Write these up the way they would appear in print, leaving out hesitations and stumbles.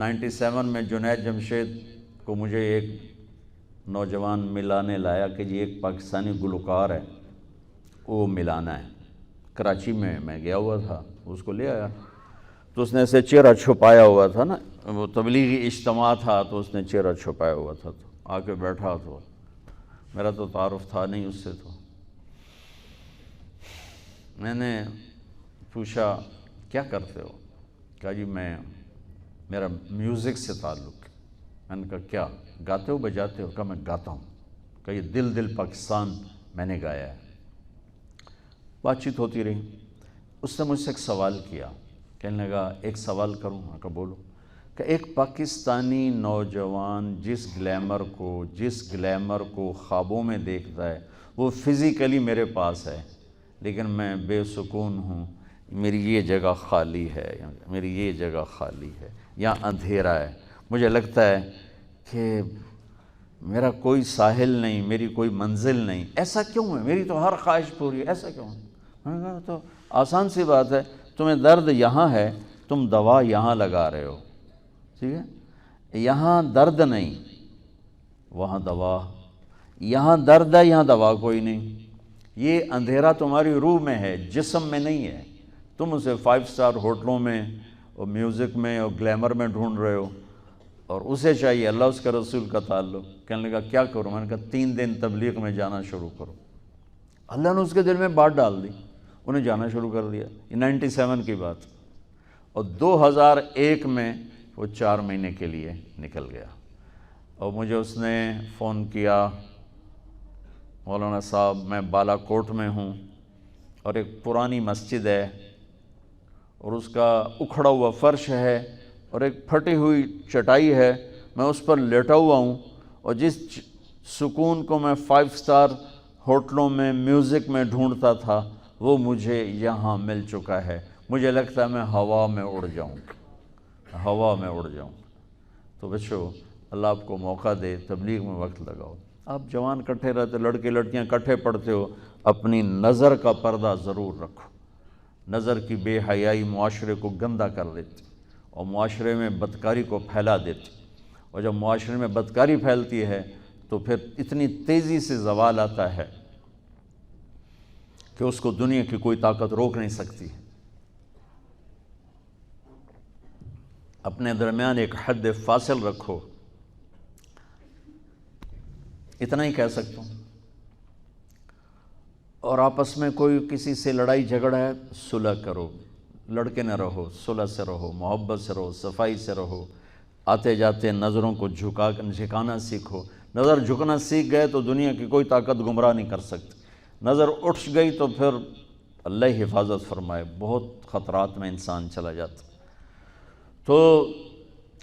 97 میں جنید جمشید کو مجھے ایک نوجوان ملانے لایا کہ یہ ایک پاکستانی گلوکار ہے، وہ ملانا ہے۔ کراچی میں گیا ہوا تھا، اس کو لے آیا تو اس نے ایسے چہرہ چھپایا ہوا تھا نا، وہ تبلیغی اجتماع تھا تو اس نے چہرہ چھپایا ہوا تھا، تو آ کے بیٹھا تو میرا تو تعارف تھا نہیں اس سے، تو میں نے پوچھا کیا کرتے ہو؟ کہا جی میرا میوزک سے تعلق ہے۔ میں نے کہا کیا گاتے ہو بجاتے ہو؟ کہا میں گاتا ہوں۔ کہا یہ دل پاکستان میں نے گایا ہے۔ بات چیت ہوتی رہی، اس نے مجھ سے ایک سوال کیا، کہنے لگا ایک سوال کروں؟ میں کہا بولو۔ کہ ایک پاکستانی نوجوان جس گلیمر کو خوابوں میں دیکھتا ہے وہ فزیکلی میرے پاس ہے، لیکن میں بے سکون ہوں، میری یہ جگہ خالی ہے، میری یہ جگہ خالی ہے، یہاں اندھیرا ہے، مجھے لگتا ہے کہ میرا کوئی ساحل نہیں، میری کوئی منزل نہیں، ایسا کیوں ہے؟ میری تو ہر خواہش پوری ہے، ایسا کیوں ہے؟ میں نے کہا تو آسان سی بات ہے، تمہیں درد یہاں ہے، تم دوا یہاں لگا رہے ہو، ٹھیک ہے؟ یہاں درد نہیں، وہاں دوا، یہاں درد ہے، یہاں دوا کوئی نہیں۔ یہ اندھیرا تمہاری روح میں ہے، جسم میں نہیں ہے۔ تم اسے 5 سٹار ہوٹلوں میں اور میوزک میں اور گلیمر میں ڈھونڈ رہے ہو، اور اسے چاہیے اللہ اس کے رسول کا تعلق۔ کہنے لگا کیا کروں؟ میں نے کہا 3 دن تبلیغ میں جانا شروع کرو۔ اللہ نے اس کے دل میں بات ڈال دی، انہیں جانا شروع کر دیا۔ یہ 97 کی بات، اور 2001 میں وہ 4 مہینے کے لیے نکل گیا۔ اور مجھے اس نے فون کیا، مولانا صاحب میں بالا کوٹ میں ہوں اور ایک پرانی مسجد ہے اور اس کا اکھڑا ہوا فرش ہے اور ایک پھٹی ہوئی چٹائی ہے، میں اس پر لیٹا ہوا ہوں، اور جس سکون کو میں 5 سٹار ہوٹلوں میں میوزک میں ڈھونڈتا تھا وہ مجھے یہاں مل چکا ہے۔ مجھے لگتا ہے میں ہوا میں اڑ جاؤں، ہوا میں اڑ جاؤں۔ تو بچو اللہ آپ کو موقع دے، تبلیغ میں وقت لگاؤ۔ آپ جوان کٹھے رہتے، لڑکے لڑکیاں کٹھے پڑھتے ہو، اپنی نظر کا پردہ ضرور رکھو۔ نظر کی بے حیائی معاشرے کو گندہ کر دیتی اور معاشرے میں بدکاری کو پھیلا دیتی، اور جب معاشرے میں بدکاری پھیلتی ہے تو پھر اتنی تیزی سے زوال آتا ہے کہ اس کو دنیا کی کوئی طاقت روک نہیں سکتی۔ اپنے درمیان ایک حد فاصل رکھو، اتنا ہی کہہ سکتا ہوں۔ اور آپس میں کوئی کسی سے لڑائی جھگڑا ہے، صلح کرو، لڑکے نہ رہو، صلح سے رہو، محبت سے رہو، صفائی سے رہو۔ آتے جاتے نظروں کو جھکانا سیکھو۔ نظر جھکنا سیکھ گئے تو دنیا کی کوئی طاقت گمراہ نہیں کر سکتی۔ نظر اٹھ گئی تو پھر اللہ حفاظت فرمائے، بہت خطرات میں انسان چلا جاتا۔ تو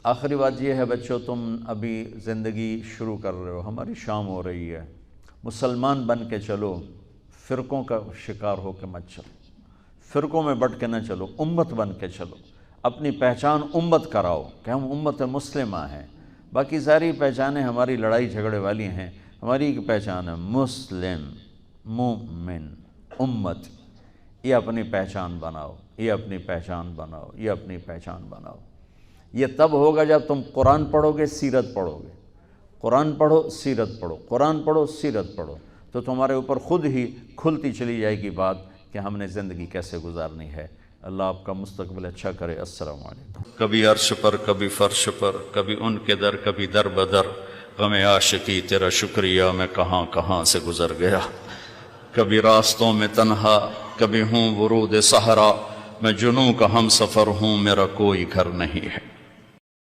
آخری بات یہ ہے بچوں، تم ابھی زندگی شروع کر رہے ہو، ہماری شام ہو رہی ہے، مسلمان بن کے چلو، فرقوں کا شکار ہو کے مت چلو، فرقوں میں بٹ کے نہ چلو، امت بن کے چلو۔ اپنی پہچان امت کراؤ کہ ہم امت مسلمہ ہیں، باقی ساری پہچانیں ہماری لڑائی جھگڑے والی ہیں۔ ہماری ایک پہچان ہے مسلم، مومن، امت۔ یہ اپنی پہچان بناؤ، یہ اپنی پہچان بناؤ، یہ اپنی پہچان بناؤ۔ یہ تب ہوگا جب تم قرآن پڑھو گے، سیرت پڑھو گے۔ قرآن پڑھو، سیرت پڑھو، قرآن پڑھو، سیرت پڑھو، تو تمہارے اوپر خود ہی کھلتی چلی جائے گی بات کہ ہم نے زندگی کیسے گزارنی ہے۔ اللہ آپ کا مستقبل اچھا کرے۔ السلام علیکم۔ کبھی عرش پر، کبھی فرش پر، کبھی ان کے در، کبھی در بدر، غم عاشقی تیرا شکریہ میں کہاں کہاں سے گزر گیا۔ کبھی راستوں میں تنہا، کبھی ہوں ورود صحرا، میں جنوں کا ہم سفر ہوں، میرا کوئی گھر نہیں ہے۔